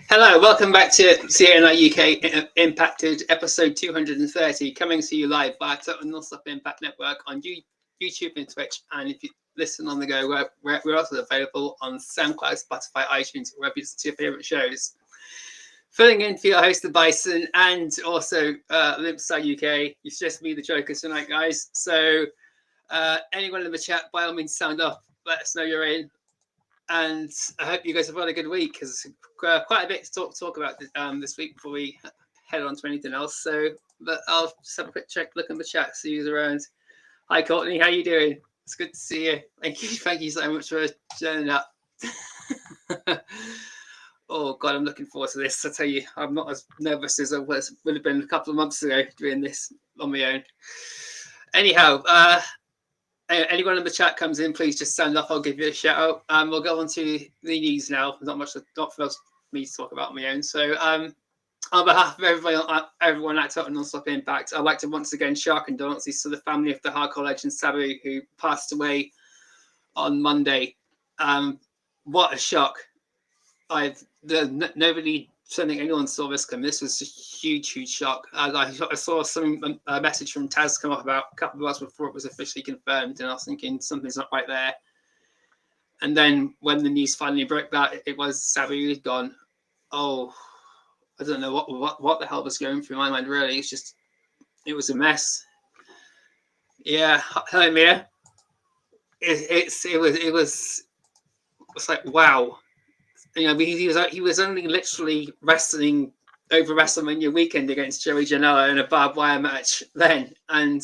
Hello, welcome back to TNI-UK Impacted episode 230, coming to you live via the Non-Stop Impact Network on YouTube and Twitch. And if you listen on the go, we're also available on SoundCloud, Spotify, iTunes, wherever you listen to your favourite shows. Filling in for your host, the Bison, and also LimpstarUK. It's just me, the Joker, tonight, guys. So anyone in the chat, by all means, sound off. Let us know you're in. And I hope you guys have had a good week, because quite a bit to talk about this week before we head on to anything else. So, but I'll just have a quick look in the chat, see who's around. Hi, Courtney, how you doing? It's good to see you. Thank you so much for joining up. Oh God, I'm looking forward to this. I tell you, I'm not as nervous as I would have been a couple of months ago doing this on my own. Anyhow, anyone in the chat comes in, please just stand up. I'll give you a shout out. We'll go on to the news now. Not for me to talk about on my own. So, on behalf of everyone at Total Non-Stop Impact, I'd like to once again show our condolences to the family of the hardcore legend Sabu, who passed away on Monday. What a shock! Nobody. I don't think anyone saw this come. This was a huge shock. I saw some message from Taz come up about a couple of hours before it was officially confirmed, and I was thinking something's not right there. And then when the news finally broke that it was Sabu had gone, oh, I don't know what the hell was going through my mind. Really, it was a mess. Yeah, hello Mia. It was like wow. You know, he was only literally wrestling over WrestleMania weekend against Joey Janela in a barbed wire match then, and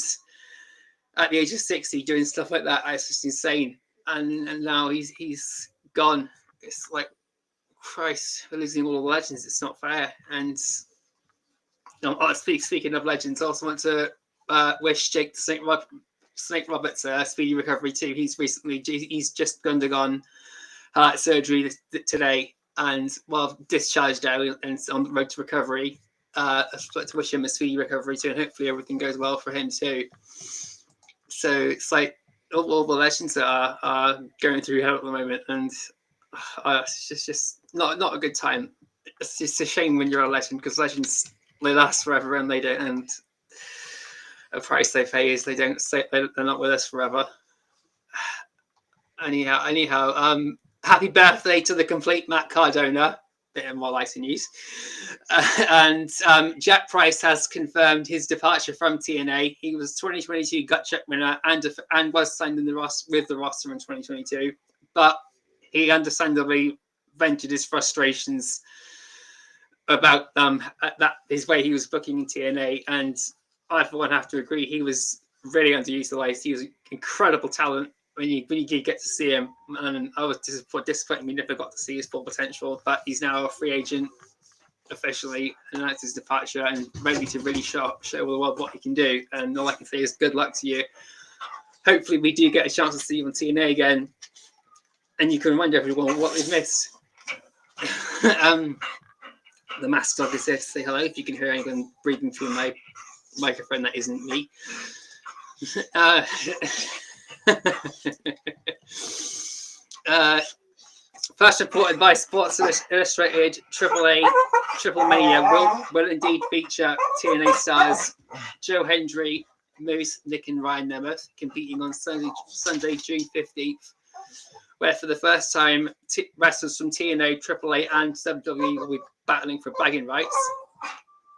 at the age of 60 doing stuff like that, it's just insane. And now he's gone. It's like, Christ, we're losing all the legends. It's not fair. And speaking of legends, I also want to wish Jake the Snake Roberts speedy recovery too. He's just undergone heart surgery today, and discharged now and on the road to recovery. I'd like to wish him a speedy recovery too, and hopefully everything goes well for him too. So it's like all the legends that are going through hell at the moment, and it's just not a good time. It's just a shame when you're a legend, because legends, they last forever, and they don't. And a price they pay is they're not with us forever. Anyhow, happy birthday to the complete Matt Cardona. Bit more lighter news. And Jack Price has confirmed his departure from TNA. He was 2022 gut check winner and was signed in with the roster in 2022. But he understandably vented his frustrations about his way he was booking in TNA. And I, for one, have to agree, he was really underutilized. He was an incredible talent. When you get to see him, and I was disappointed we never got to see his full potential, but he's now a free agent officially, and that's his departure, and ready to really show the world what he can do. And all I can say is good luck to you. Hopefully we do get a chance to see you on TNA again, and you can remind everyone what we've missed. The mask dog is here to say hello. If you can hear anyone breathing through my microphone, that isn't me. First reported by Sports Illustrated, AAA Triplemania will indeed feature TNA stars Joe Hendry, Moose, Nick and Ryan Nemeth competing on Sunday, June 15th, where for the first time wrestlers from TNA, AAA and WWE will be battling for bragging rights.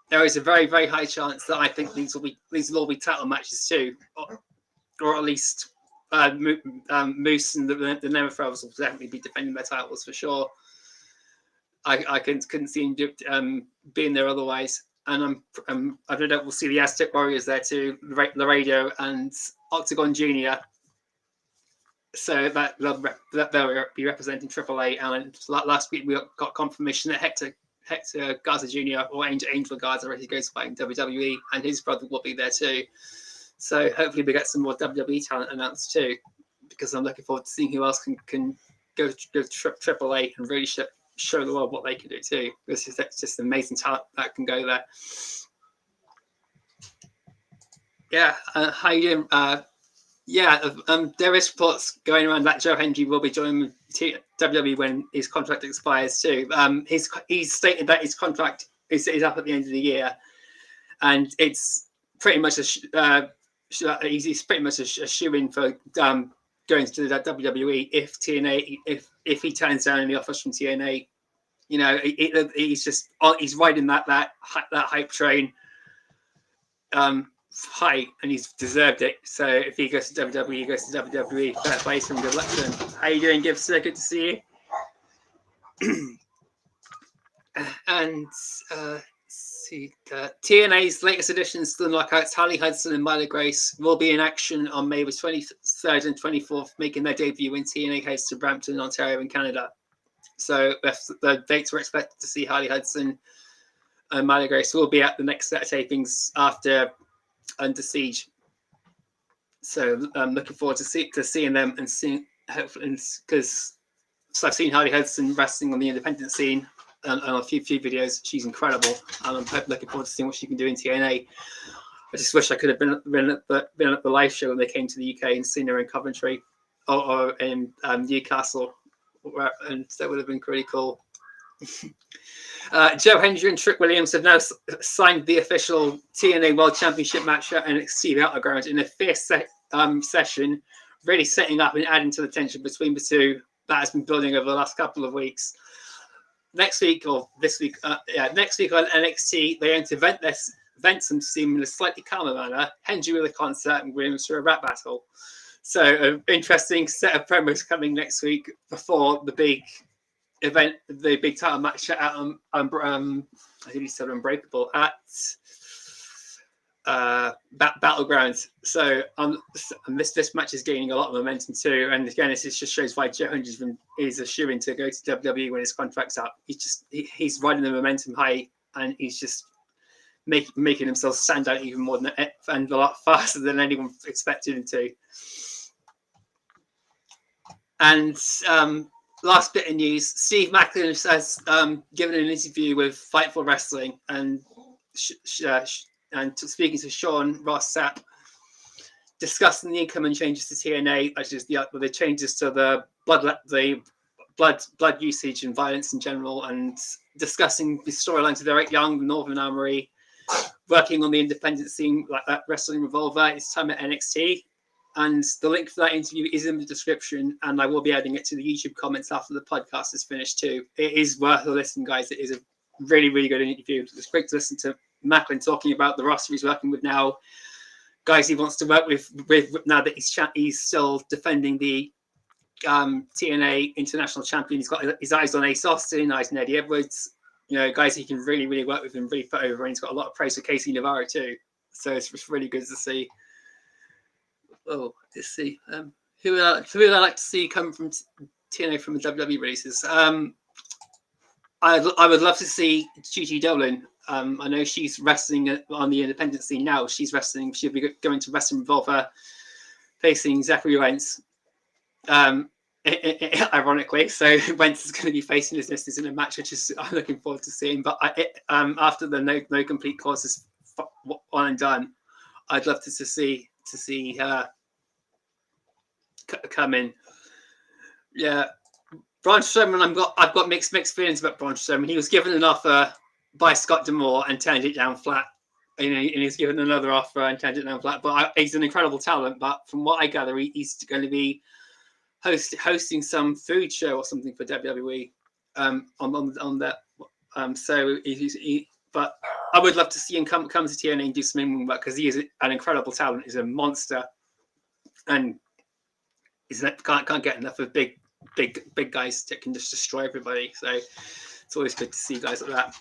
There is a very, very high chance that I think these will all be title matches too, or at least Moose and the Nemeth brothers will definitely be defending their titles for sure. I couldn't see him being there otherwise. And I don't know, we'll see the Aztec Warriors there too, Laredo and Octagon Jr. So they'll be representing AAA. And last week we got confirmation that Hector Garza Jr. or Angel Garza, as he goes fighting WWE, and his brother will be there too. So hopefully we get some more WWE talent announced too, because I'm looking forward to seeing who else can go to AAA and really show the world what they can do too. It's just amazing talent that can go there. Yeah, how you doing, Yeah, there is reports going around that Joe Hendry will be joining WWE when his contract expires too. He's stated that his contract is up at the end of the year, and it's pretty much he's pretty much a shoe-in for going to the WWE if TNA if he turns down any offers from TNA. You know, he's riding that hype train. High, and he's deserved it. So if he goes to WWE, he goes to WWE. Fair play to him. Good luck to him. How you doing, Gibbs? Good to see you. And see, TNA's latest additions to the Knockouts, Harley Hudson and Myla Grace, will be in action on May the 23rd and 24th, making their debut when TNA heads to Brampton, Ontario, in Canada. So the dates we're expected to see Harley Hudson and Myla Grace will be at the next set of tapings after Under Siege. So I'm looking forward to seeing them and seeing, hopefully, because I've seen Harley Hudson wrestling on the independent scene and a few videos. She's incredible, and I'm looking forward to seeing what she can do in TNA. I just wish I could have been at the live show when they came to the UK and seen her in Coventry or in Newcastle, and that would have been pretty cool. Joe Hendry and Trick Williams have now signed the official TNA World Championship match at NXT Battleground in a fierce session, really setting up and adding to the tension between the two that has been building over the last couple of weeks. Next week on NXT, they aim to vent some steam in a slightly calmer manner. Hendry with a concert and Williams for a rap battle. So an interesting set of promos coming next week before the big event, the big title match at I think he said Unbreakable at Battleground. So this match is gaining a lot of momentum too, and again this just shows why Joe Hendry is a shoe-in to go to WWE when his contract's up. He's riding the momentum high, and he's just making himself stand out even more and a lot faster than anyone expected him to. And last bit of news: Steve Macken has given an interview with Fightful Wrestling and speaking to Sean Ross Sapp, discussing the incoming changes to TNA, which is the changes to the blood usage and violence in general, and discussing the storylines of Eric Young, Northern Armory, working on the independent scene like that Wrestling Revolver, his time at NXT. And the link for that interview is in the description, and I will be adding it to the YouTube comments after the podcast is finished too. It is worth a listen, guys. It is a really, really good interview. It's great to listen to Macken talking about the roster he's working with now, guys he wants to work with now that he's still defending the TNA International Champion. He's got his eyes on Ace Austin, eyes on Eddie Edwards. You know, guys he can really, really work with and really put over. And he's got a lot of praise for Casey Navarro too. So it's really good to see. Oh, let's see. Who would I like to see come from TNA from the WWE releases? I would love to see Gigi Dolan. I know she's wrestling on the independent scene now. She'll be going to Wrestling Revolver, facing Zachary Wentz. Ironically, so Wentz is going to be facing his missus in a match, which is I'm looking forward to seeing. But after the no complete cause is on and done, I'd love to see her come in. Yeah, Bron Sherman. I've got mixed feelings about Bron Sherman. He was given an offer by Scott D'Amore and turned it down flat. And he's given another offer and turned it down flat. But he's an incredible talent. But from what I gather, he's going to be hosting some food show or something for WWE on that. But I would love to see him come to TNA and do some in-ring work, because he is an incredible talent. He's a monster, and can't get enough of big guys that can just destroy everybody. So it's always good to see guys like that.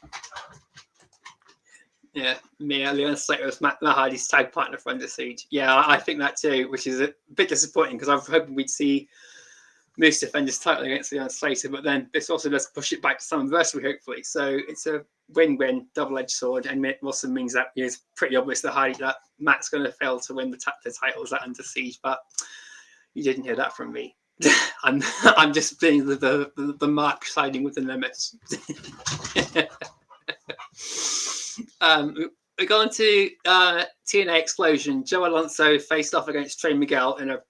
Yeah, Leon Slater was Matt Hardy's tag partner for Under Siege. Yeah, I think that too, which is a bit disappointing, because I was hoping we'd see Moose defend his title against Leon Slater, but then this also does push it back to Slammiversary, hopefully. So it's a win-win, double-edged sword, and it also means that it's pretty obvious that Matt's going to fail to win the titles at Under Siege, but you didn't hear that from me. I'm just being the mark siding with the Nemeths. we go on to TNA Explosion. Joe Alonso faced off against Trey Miguel in a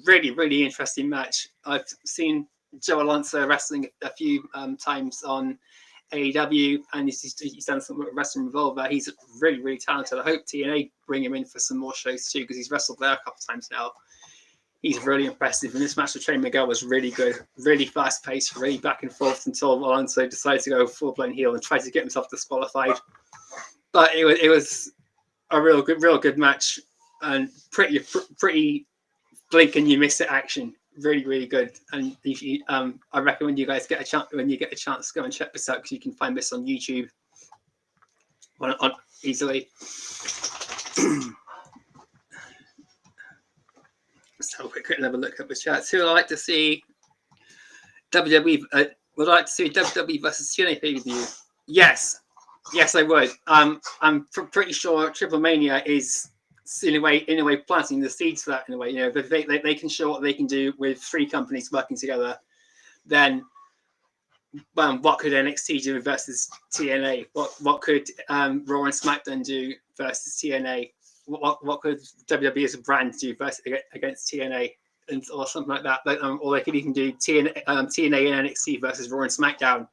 really, really interesting match. I've seen Joe Alonso wrestling a few times on AEW, and he's done some wrestling Revolver. He's really, really talented. I hope TNA bring him in for some more shows too, because he's wrestled there a couple of times now. He's really impressive, and this match with Trey Miguel was really good, really fast paced, really back and forth until Alonso decided to go full blown heel and tried to get himself disqualified. But it was a real good match, and pretty blink and you miss it action. Really, really good. And if you, I recommend you guys get a chance go and check this out, because you can find this on YouTube on easily. Let's have a quick another look at the chats. Who would like to see WWE? Would I like to see WWE versus TNA pay-per-view? Yes, I would. I'm pretty sure Triplemania is in a way planting the seeds for that. In a way, you know, if they can show what they can do with 3 companies working together, then what could NXT do versus TNA? What could Raw and SmackDown do versus TNA? What could WWE as a brand do against TNA, or something like that? Or they could even do TNA and NXT versus Raw and SmackDown.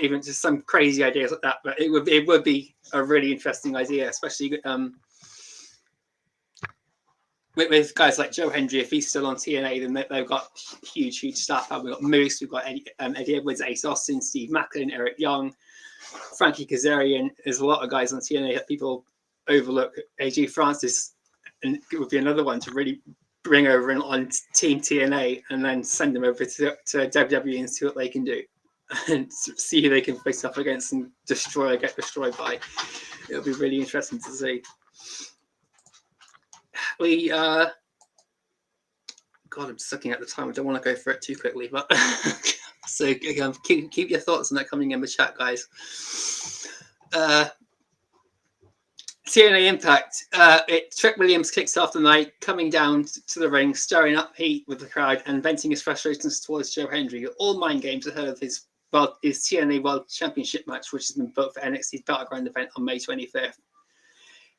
Even just some crazy ideas like that. But it would be a really interesting idea, especially with guys like Joe Hendry. If he's still on TNA, then they've got huge staff. We've got Moose, we've got Eddie Edwards, Ace Austin, Steve Macken, Eric Young, Frankie Kazarian. There's a lot of guys on TNA that people overlook. AJ Francis, and it would be another one to really bring over on Team TNA, and then send them over to WWE and see what they can do, and see who they can face up against and get destroyed by. It'll be really interesting to see. God, I'm sucking at the time. I don't want to go for it too quickly, but so keep your thoughts on that coming in the chat, guys. TNA IMPACT. Trick Williams kicks off the night, coming down to the ring, stirring up heat with the crowd and venting his frustrations towards Joe Hendry. All mind games ahead of his TNA World Championship match, which has been booked for NXT's Battleground event on May 25th.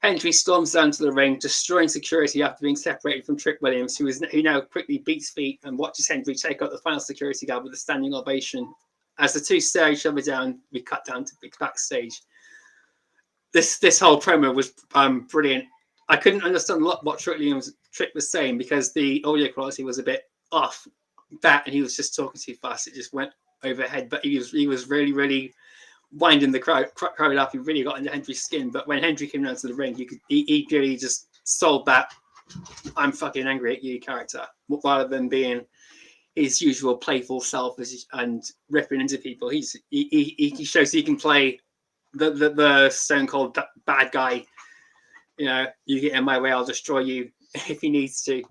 Hendry storms down to the ring, destroying security after being separated from Trick Williams, who now quickly beats feet and watches Hendry take out the final security guard with a standing ovation. As the two stare each other down, we cut down to backstage. This whole promo was brilliant. I couldn't understand what Trick was saying, because the audio quality was a bit off that, and he was just talking too fast. It just went overhead. But he was really, really winding the crowd up. He really got into Hendry's skin. But when Hendry came down to the ring, he really just sold that "I'm fucking angry at you" character, rather than being his usual playful self and ripping into people. He shows he can play the stone cold bad guy. You know, you get in my way, I'll destroy you if he needs to.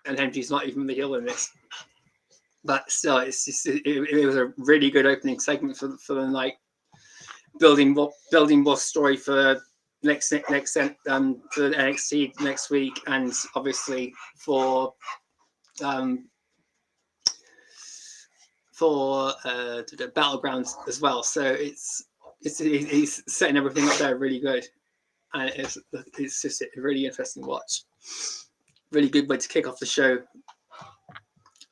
And Hendry's not even the heel in this. But still, it was a really good opening segment for the night, building more story for next for NXT next week, and obviously for the Battlegrounds as well. So he's setting everything up there really good, and it's just a really interesting watch. Really good way to kick off the show.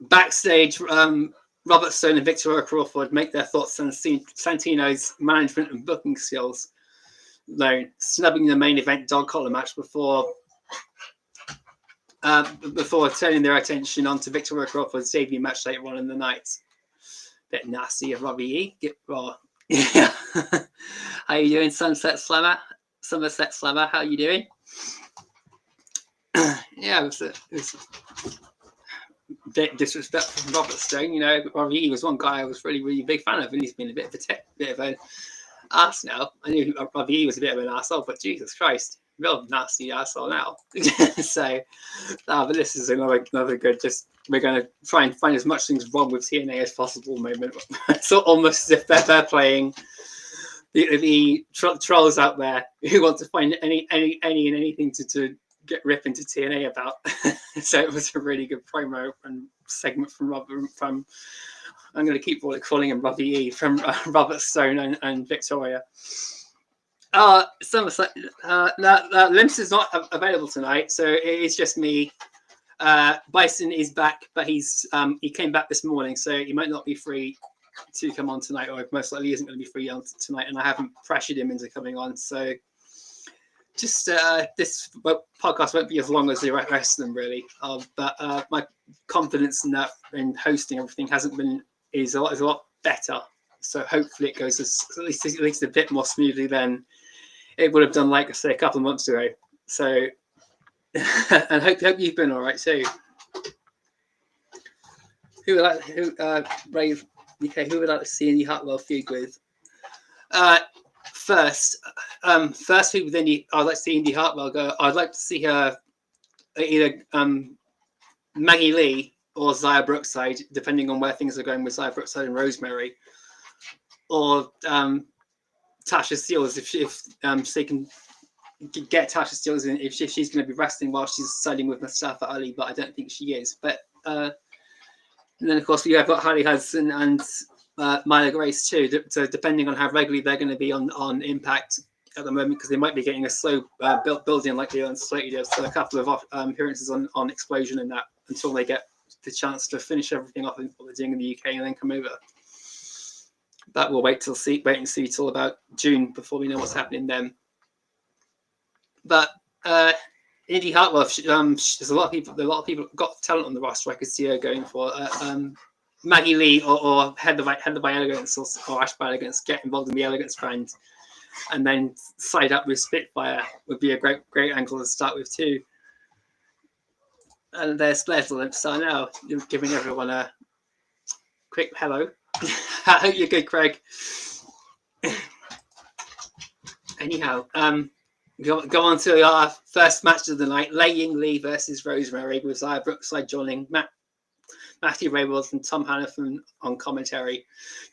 Backstage, Robert Stone and Victoria Crawford make their thoughts on Santino's management and booking skills known, snubbing the main event dog collar match before turning their attention onto Victoria Crawford's debut match later on in the night. Bit nasty of Robbie E. Yeah. How you doing, Somerset Slammer? How you doing? Yeah, it was a bit disrespectful from Robert Stone. You know, Robbie E was one guy I was really, really big fan of, and he's been a bit of an ass now. I knew Robbie E was a bit of an asshole, but Jesus Christ, real nasty asshole now. So, but this is another good. We're going to try and find as much things wrong with TNA as possible moment. It's almost as if they're playing the trolls out there who want to find anything to get rip into TNA about. So it was a really good promo and segment from I'm going to keep calling him Robbie E, from Robert Stone and Victoria. Limps is not available tonight, so it is just me. Bison is back, but he came back this morning, so he might not be free to come on tonight, or most likely isn't going to be free on tonight, and I haven't pressured him into coming on. So just this podcast won't be as long as the rest of them, really. But my confidence in hosting everything is a lot better. So hopefully it goes at least a bit more smoothly than it would have done, like I say, a couple of months ago. So, and hope you've been all right too. Who would like to see Indi Hartwell feud with? First feud with Indi, I'd like to see Indi Hartwell go. I'd like to see her either Maggie Lee or Xia Brookside, depending on where things are going with Xia Brookside and Rosemary, or Tasha Steelz if they can get Tasha Steelz in, if she's going to be wrestling while she's siding with Mustafa Ali, but I don't think she is. But and then of course we have got Harley Hudson and Myla Grace too. So depending on how regularly they're going to be on Impact at the moment, because they might be getting a slow building like they are on Slated. So a couple of appearances on Explosion and that until they get the chance to finish everything off in what they're doing in the UK and then come over. But we'll wait and see till about June before we know what's happening then. But Indi Hartwell, there's a lot of people got talent on the roster. I could see her going for Maggie Lee or Head by Elegance or Ash by Elegance, get involved in the Elegance brand, and then side up with Spitfire would be a great angle to start with too. And there's the Limpstar now. You're giving everyone a quick hello. I hope you're good, Craig. Anyhow, go on to our first match of the night: Lei Ying Lee versus Rosemary, with Xia Brookside joining Matthew Rayworth and Tom Hannafin on commentary,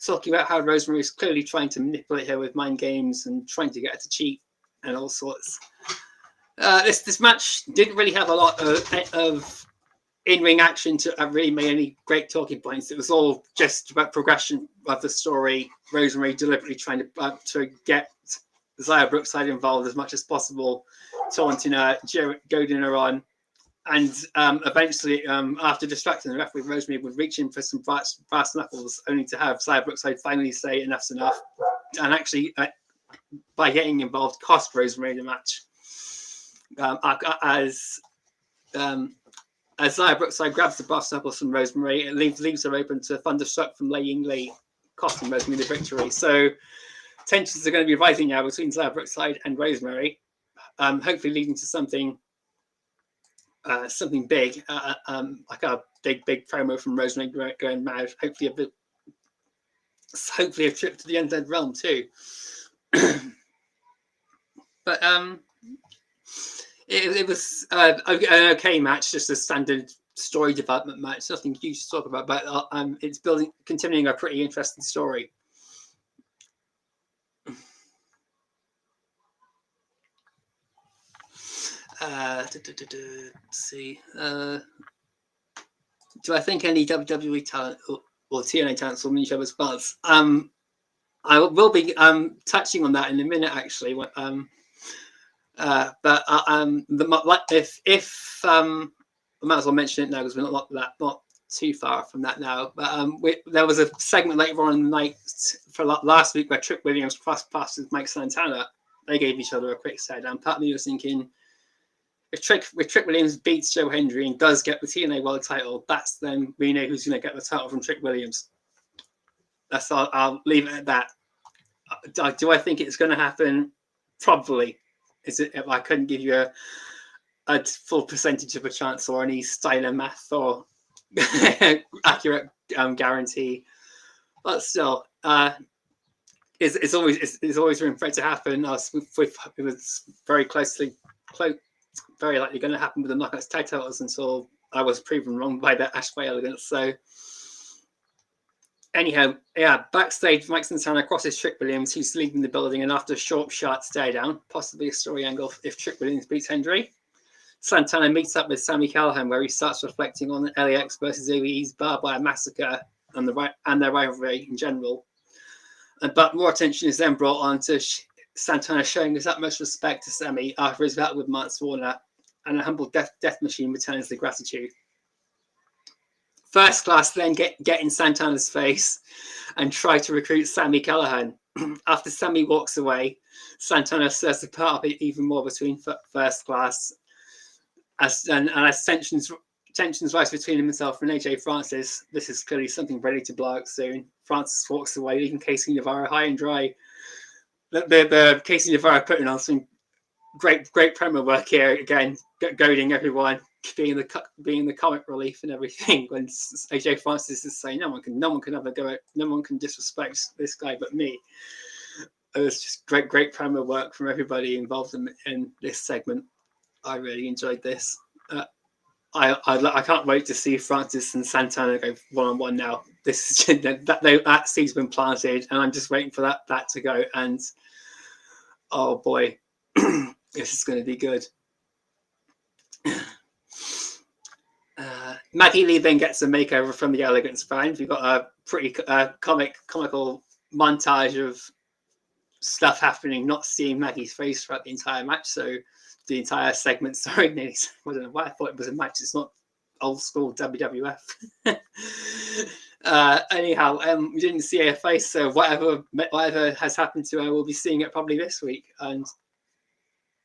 talking about how Rosemary is clearly trying to manipulate her with mind games and trying to get her to cheat and all sorts. This match didn't really have a lot of in-ring action to really make any great talking points. It was all just about progression of the story. Rosemary deliberately trying to get Xia Brookside involved as much as possible, taunting her, goading her on, and eventually, after distracting the referee, Rosemary would reach in for some brass knuckles, only to have Xia Brookside finally say enough's enough, and actually, by getting involved, cost Rosemary the match. As Xia Brookside grabs the brass knuckles from Rosemary, it leaves her open to Thunderstruck from Lei Ying Lee, costing Rosemary the victory. So tensions are going to be rising now between Xia Brookside and Rosemary, hopefully leading to something big, like a big promo from Rosemary going mad. Hopefully a trip to the Undead Realm too. But it was an okay match, just a standard story development match. Nothing huge to talk about, but it's continuing a pretty interesting story. Let's see. Do I think any WWE talent or TNA talents will win each other's belts? I will be touching on that in a minute, actually. But I might as well mention it now because we're not too far from that now. But there was a segment later on in the night for last week where Trick Williams crossed paths with Mike Santana. They gave each other a quick stare down. Part of me was thinking, if Trick Williams beats Joe Hendry and does get the TNA World Title, that's then we know who's going to get the title from Trick Williams. That's all. I'll leave it at that. Do I think it's going to happen? Probably. I couldn't give you a full percentage of a chance or any style of math or accurate guarantee, but still, it's always room for it to happen. It was very likely going to happen with the Knockouts tag titles until I was proven wrong by the Ash by Elegance. So anyhow, backstage, Mike Santana crosses Trick Williams, who's leaving the building, and after a short, sharp stare down, possibly a story angle if Trick Williams beats Hendry, Santana meets up with Sami Callihan, where he starts reflecting on LAX versus AE's Barbed Wire Massacre and their rivalry in general. But more attention is then brought on to Santana showing his utmost respect to Sammy after his battle with Mance Warner, and a humble death machine returns the gratitude. First Class then get in Santana's face and try to recruit Sammy Callahan. After Sammy walks away, Santana stirs the pot up even more between First Class, as tensions rise between himself and AJ Francis. This is clearly something ready to blow out soon. Francis walks away, leaving Casey Navarro high and dry. The Casey Navarro putting on some great promo work here again, goading everyone, being the comic relief and everything. When AJ Francis is saying no one can disrespect this guy but me. It was just great promo work from everybody involved in this segment. I really enjoyed this. I can't wait to see Francis and Santana go one-on-one now. This is that seed's been planted, and I'm just waiting for that to go. And oh boy, this is going to be good. Maggie Lee then gets a makeover from the Elegance brand. We've got a pretty comical montage of stuff happening, not seeing Maggie's face throughout the entire match. So the entire segment, sorry, I don't know why I thought it was a match. It's not old school WWF. Anyhow, we didn't see her face, so whatever has happened to her, we'll be seeing it probably this week. And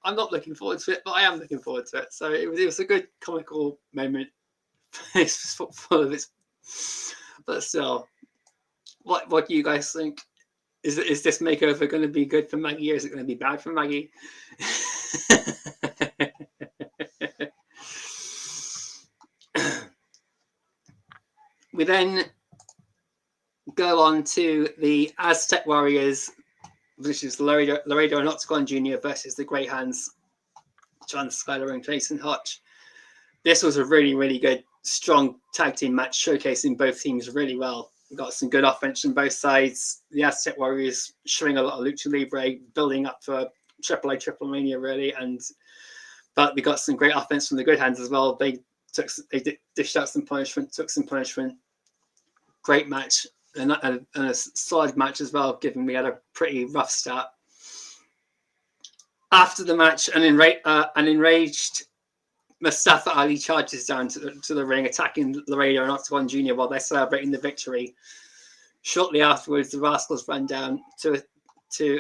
I'm not looking forward to it, but I am looking forward to it. So it was a good comical moment. It's full of its, but still, what do you guys think? Is this makeover going to be good for Maggie, or is it going to be bad for Maggie? We then go on to the Aztec Warriors, which is Laredo and Octagon Jr. versus the Great Hands, John Skyler and Jason Hotch. This was a really, really good, strong tag team match, showcasing both teams really well. We got some good offense from both sides. The Aztec Warriors showing a lot of lucha libre, building up for AAA Triplemania, really. But we got some great offense from the Good Hands as well. They dished out some punishment, took some punishment. Great match, and a solid match as well, given we had a pretty rough start. After the match, an enraged Mustafa Ali charges down to the ring, attacking Laredo and Octagon Jr. while they're celebrating the victory. Shortly afterwards, the Rascals run down to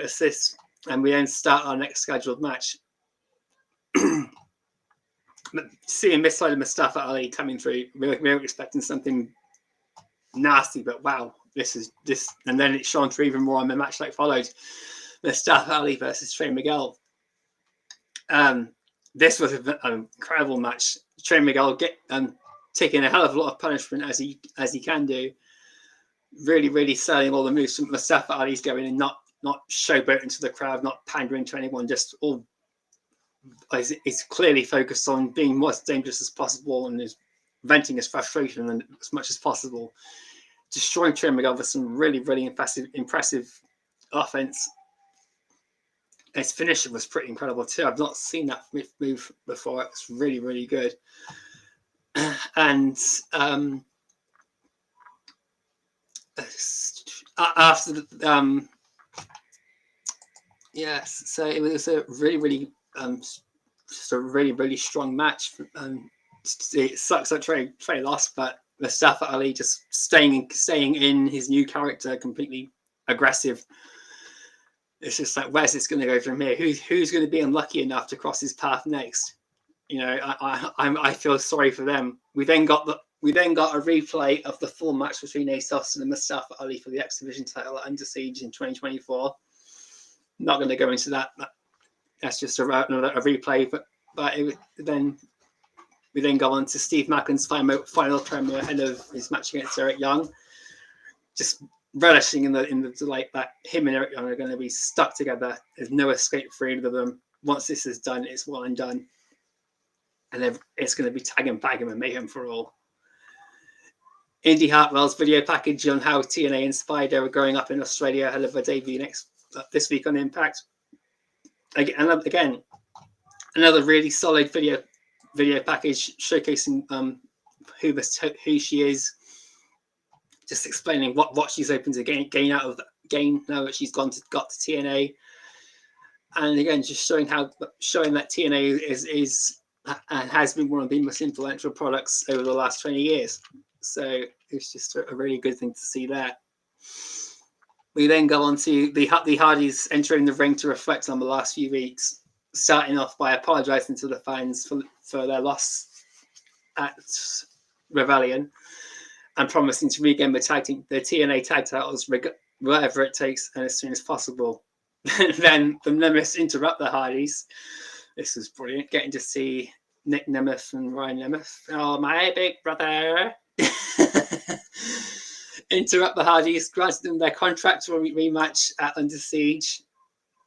assist, and we then start our next scheduled match. Seeing this side of Mustafa Ali coming through, we were expecting something nasty, but wow, this. And then it's shown through even more on the match that followed. Mustafa Ali versus Trey Miguel. This was an incredible match. Trey Miguel taking a hell of a lot of punishment as he can do. Really, really selling all the moves from Mustafa Ali's going and not showboating to the crowd, not pandering to anyone, just all. He's clearly focused on being more dangerous as possible and is venting his frustration as much as possible. Destroying Trey Miguel with some really, really impressive offense. His finisher was pretty incredible too. I've not seen that move before. It's really, really good. And after the yes, so it was a really, really just a really, really strong match. It sucks that Trey lost, but Mustafa Ali just staying in his new character, completely aggressive. It's just like, where's this going to go from here? Who's going to be unlucky enough to cross his path next? You know, I feel sorry for them. We then got a replay of the full match between Ace Austin and Mustafa Ali for the X Division title at Under Siege in 2024. Not going to go into that. That's just a replay. But we then go on to Steve Macken's final promo ahead of his match against Eric Young. Just relishing in the delight that him and Eric Young are going to be stuck together. There's no escape for either of them. Once this is done, it's well and done. And then it's going to be tag and bag and mayhem for all. Indi Hartwell's video package on how TNA and Spider are growing up in Australia ahead of their debut this week on Impact. Again, another really solid video package showcasing who she is, just explaining what she's hoping to gain now that she's got to TNA. And again, just showing that TNA is and has been one of the most influential products over the last 20 years. So it's just a really good thing to see there. We then go on to the Hardys entering the ring to reflect on the last few weeks, starting off by apologising to the fans for their loss at Rebellion and promising to regain the TNA tag titles, whatever it takes, and as soon as possible. Then the Nemeths interrupt the Hardys. This was brilliant, getting to see Nic Nemeth and Ryan Nemeth. Oh, my big brother. Interrupt the Hardys, granted them their contractual rematch at Under Siege.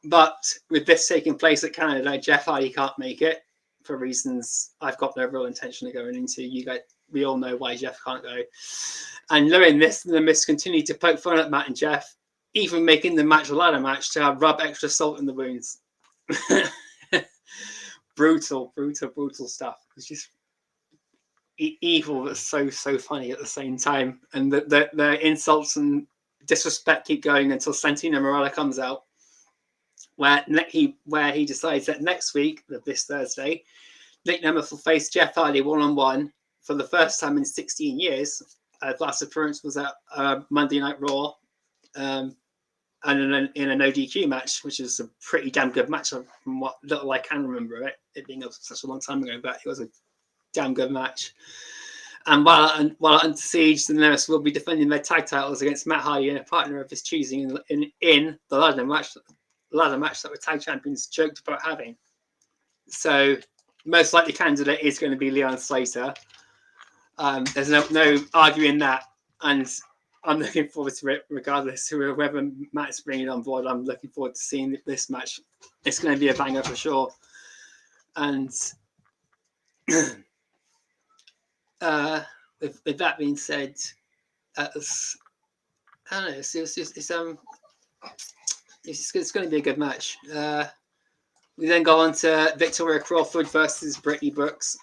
But with this taking place at Canada, Jeff Hardy can't make it for reasons I've got no real intention of going into. You guys, we all know why Jeff can't go. And knowing this, the Nemeths continue to poke fun at Matt and Jeff, even making the match a ladder match to rub extra salt in the wounds. Brutal stuff. It's just evil, but so funny at the same time. And the insults and disrespect keep going until Santino Marella comes out, where he decides that next week, this Thursday, Nic Nemeth will face Jeff Hardy one-on-one for the first time in 16 years. The last appearance was at Monday Night Raw, and in a no DQ match, which is a pretty damn good match from what little I can remember it being such a long time ago, but it was a damn good match. And while Under Siege, the Nemeths will be defending their tag titles against Matt Hardy and a partner of his choosing in the ladder match that the tag champions joked about having. So most likely candidate is going to be Leon Slater. There's no arguing that, and I'm looking forward to it regardless of whoever Matt's bringing on board. I'm looking forward to seeing this match. It's going to be a banger for sure. And with that being said, I don't know. It's going to be a good match. We then go on to Victoria Crawford versus Brittany Brooks.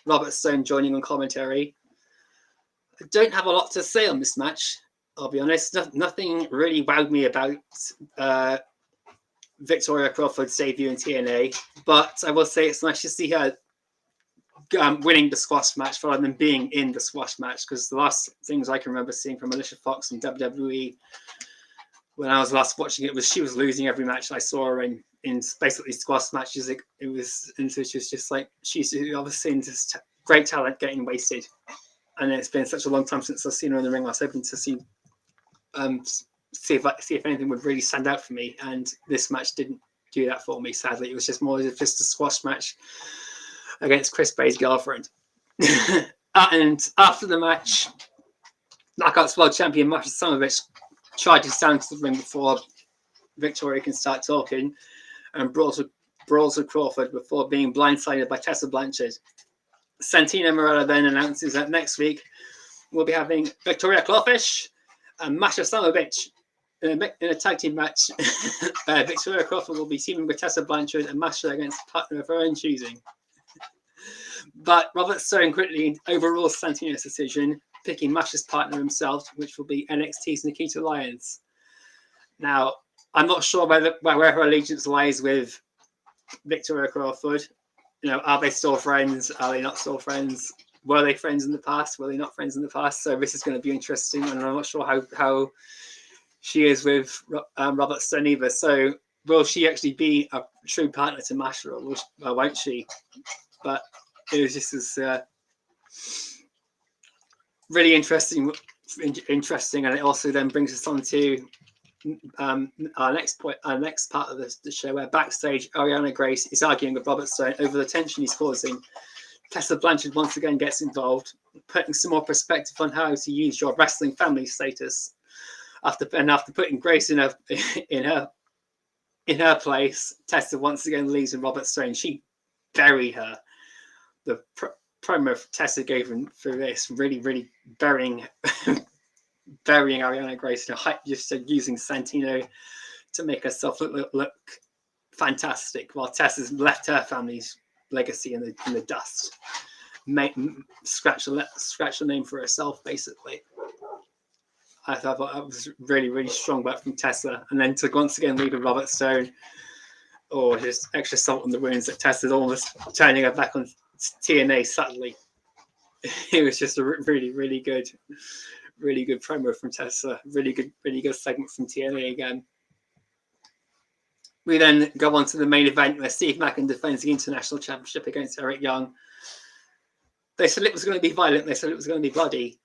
Robert Stone joining on commentary. I don't have a lot to say on this match, I'll be honest. Nothing really wowed me about Victoria Crawford's debut in TNA, but I will say it's nice to see her winning the squash match rather than being in the squash match, because the last things I can remember seeing from Alicia Fox in WWE when I was last watching it was she was losing every match I saw her in basically squash matches. It was just like she's obviously just great talent getting wasted. And it's been such a long time since I've seen her in the ring. I was hoping to see if anything would really stand out for me. And this match didn't do that for me, sadly. It was just more just a squash match against Chris Bay's girlfriend. And after the match, Knockouts World Champion Masha Slamovich charges down to the ring before Victoria can start talking and brawls with Crawford before being blindsided by Tessa Blanchard. Santino Marella then announces that next week we'll be having Victoria Clawfish and Masha Slamovich in a tag team match. Victoria Crawford will be teaming with Tessa Blanchard and Masha against a partner of her own choosing. But Robert Stone quickly overrules Santino's decision, picking Masha's partner himself, which will be NXT's Nikita Lyons. Now, I'm not sure where her allegiance lies with Victoria Crawford. You know, are they still friends? Are they not still friends? Were they friends in the past? Were they not friends in the past? So this is going to be interesting, and I'm not sure how she is with Robert Stone either. So will she actually be a true partner to Masha, or won't she? But it was just as really interesting, and it also then brings us on to our next part of the show, where backstage Ariana Grace is arguing with Robert Stone over the tension he's causing. Tessa Blanchard once again gets involved, putting some more perspective on how to use your wrestling family status. After putting Grace in her place, Tessa once again leaves with Robert Stone. She buried her. The promo Tessa gave him for this really burying Ariana Grace, just using Santino to make herself look fantastic, while Tessa's left her family's legacy in the dust. Scratch the name for herself, basically. I thought that was really strong work from Tessa, and then to once again leave with Robert Stone. or just extra salt on the wounds that Tessa's almost turning her back on TNA suddenly. It was just a really good promo from Tessa. Really good segment from TNA again. We then go on to the main event where Steve Macken defends the International Championship against Eric Young. They said it was going to be violent. They said it was going to be bloody.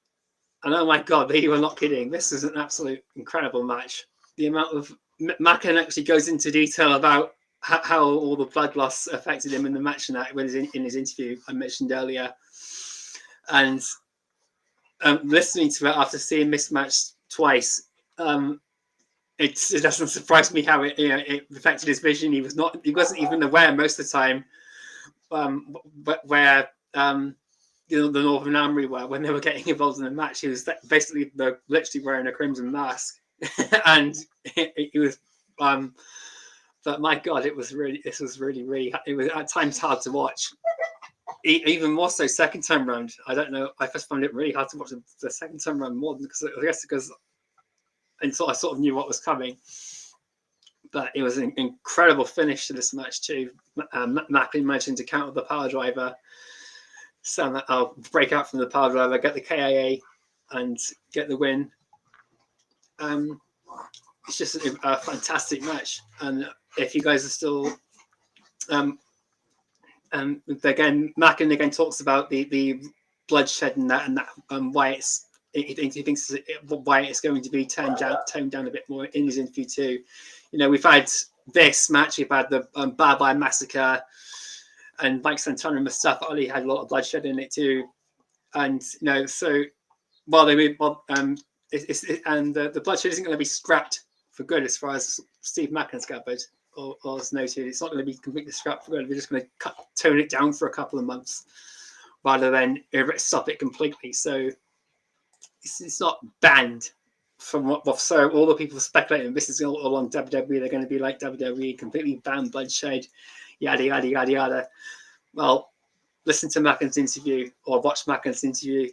And oh my God, they were not kidding. This is an absolute incredible match. The amount of Macken actually goes into detail about how all the blood loss affected him in the match and that in his interview I mentioned earlier. And listening to it after seeing this match twice, it doesn't surprise me how it affected his vision. He wasn't even aware most of the time where the Northern Army were when they were getting involved in the match. He was basically literally wearing a crimson mask, and he was. But my God, it was really at times hard to watch. Even more so second time round. I don't know. I first found it really hard to watch the second time round more than because I sort of knew what was coming. But it was an incredible finish to this match too. Macken managing to counter the power driver. So I'll break out from the power driver, get the KIA, and get the win. It's just a fantastic match. And if you guys are still, again, Macken again talks about the bloodshed and that why he thinks why it's going to be toned down a bit more in his interview too. You know, we've had this match, we've had the Bye-Bye Massacre, and Mike Santana and Mustafa Ali had a lot of bloodshed in it too. And you know, so while the bloodshed isn't going to be scrapped for good as far as Steve Macken's gathered or as noted, it's not going to be completely scrapped for good. We're just going to tone it down for a couple of months rather than stop it completely. So it's not banned from what. So all the people speculating this is all on WWE. They're going to be like WWE, completely ban bloodshed, yada yada yada yada. Well, listen to Macken's interview or watch Macken's interview.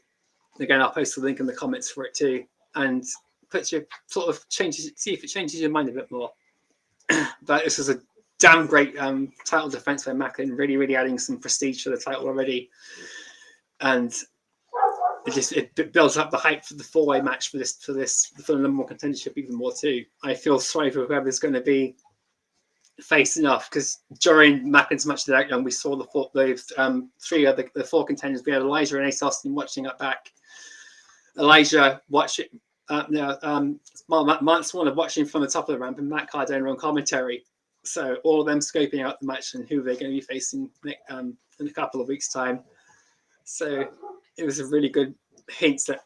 Again, I'll post the link in the comments for it too, and put your sort of changes. See if it changes your mind a bit more. But this was a damn great title defense by Macken, really adding some prestige to the title already, and it builds up the hype for the four-way match for the number one contendership even more too. I feel sorry for whoever's going to be facing off, because during Macken's match with Eric Young, we saw the four contenders. We had Elijah and Ace Austin watching up back. Elijah watching, Mark Swan watching from the top of the ramp, and Matt Cardona on commentary. So all of them scoping out the match and who they're going to be facing in a couple of weeks' time. So it was a really good hint that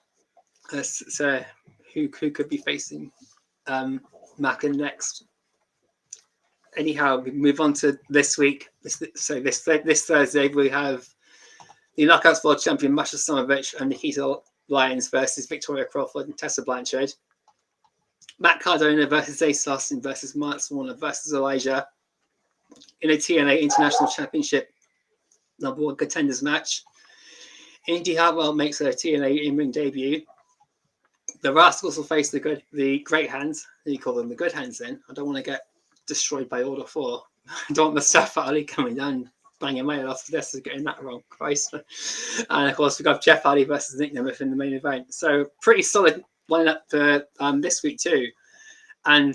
who could be facing Macken next. Anyhow, we move on to this week. So this Thursday we have the Knockouts World Champion Masha Slamovich and Nikita Lyons versus Victoria Crawford and Tessa Blanchard. Matt Cardona versus Ace Austin versus Mark Swan versus Elijah in a TNA International Championship number one contenders match. Indi Hartwell makes her TNA in-ring debut. The Rascals will face the Great Hands. You call them the Good Hands then. I don't want to get destroyed by Order 4. I don't want Mustafa Ali coming down, banging my head off the desk, getting that wrong. Christ. And of course, we've got Jeff Hardy versus Nic Nemeth in the main event. So pretty solid lineup for this week too. And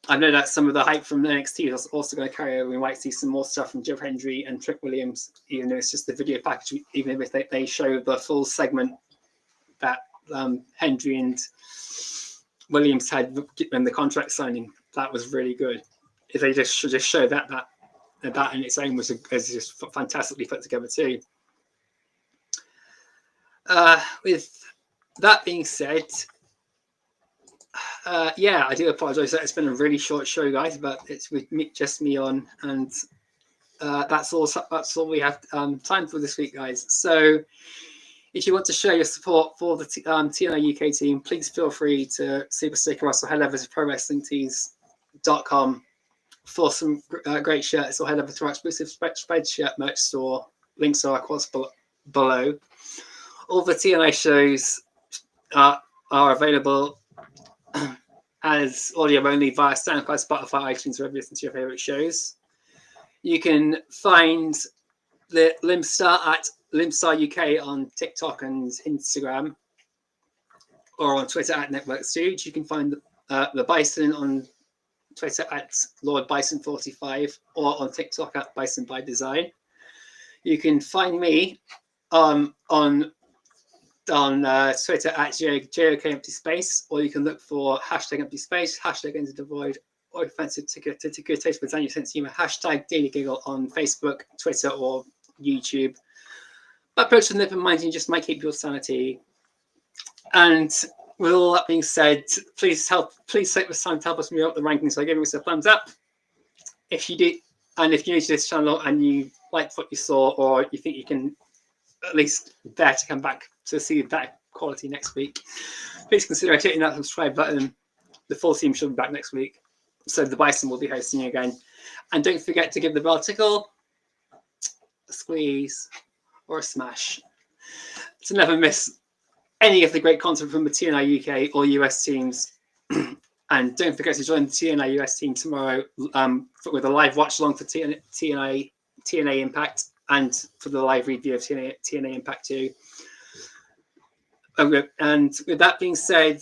I know that some of the hype from NXT is also going to carry over. We might see some more stuff from Joe Hendry and Trick Williams, even though it's just the video package, even if they show the full segment that Hendry and Williams had in the contract signing. That was really good. If they just show that in its own was just fantastically put together too. With that being said, I do apologise that it's been a really short show, guys, but it's with just me on, and that's all we have time for this week, guys. So if you want to show your support for the TNI-UK team, please feel free to super sticker us or head over to ProWrestlingTees.com for some great shirts, or head over to our exclusive Spreadshirt merch store. Links are of course below. All the TNI shows are available as audio only via SoundCloud, Spotify, iTunes, wherever you listen to your favourite shows. You can find the Limpstar at LimpstarUK on TikTok and Instagram, or on Twitter at Network Stooge. You can find the Bison on Twitter at Lord Bison 45, or on TikTok at Bison by Design. You can find me on Twitter at JOK Empty Space, or you can look for hashtag Empty Space, hashtag Enter the Void, or if you fancy to good taste with your sense of humor, hashtag Daily Giggle on Facebook, Twitter, or YouTube. But approach with an mind, you just might keep your sanity. And with all that being said, please take this time to help us move up the rankings by giving us a thumbs up if you did, and if you're new to this channel and you liked what you saw, or you think you can at least dare to come back to see that quality next week, please consider hitting that subscribe button. The full team should be back next week, so the Bison will be hosting you again. And don't forget to give the bell a tickle, a squeeze, or a smash to never miss any of the great content from the TNI-UK or US teams. And don't forget to join the TNI US team tomorrow with a live watch along for TNA IMPACT, and for the live review of TNA IMPACT 2. And with that being said,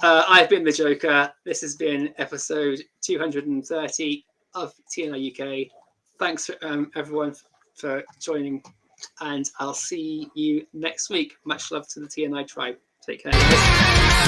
I've been the Joker. This has been episode 230 of TNI UK. Thanks everyone for joining, and I'll see you next week. Much love to the TNI tribe. Take care, guys.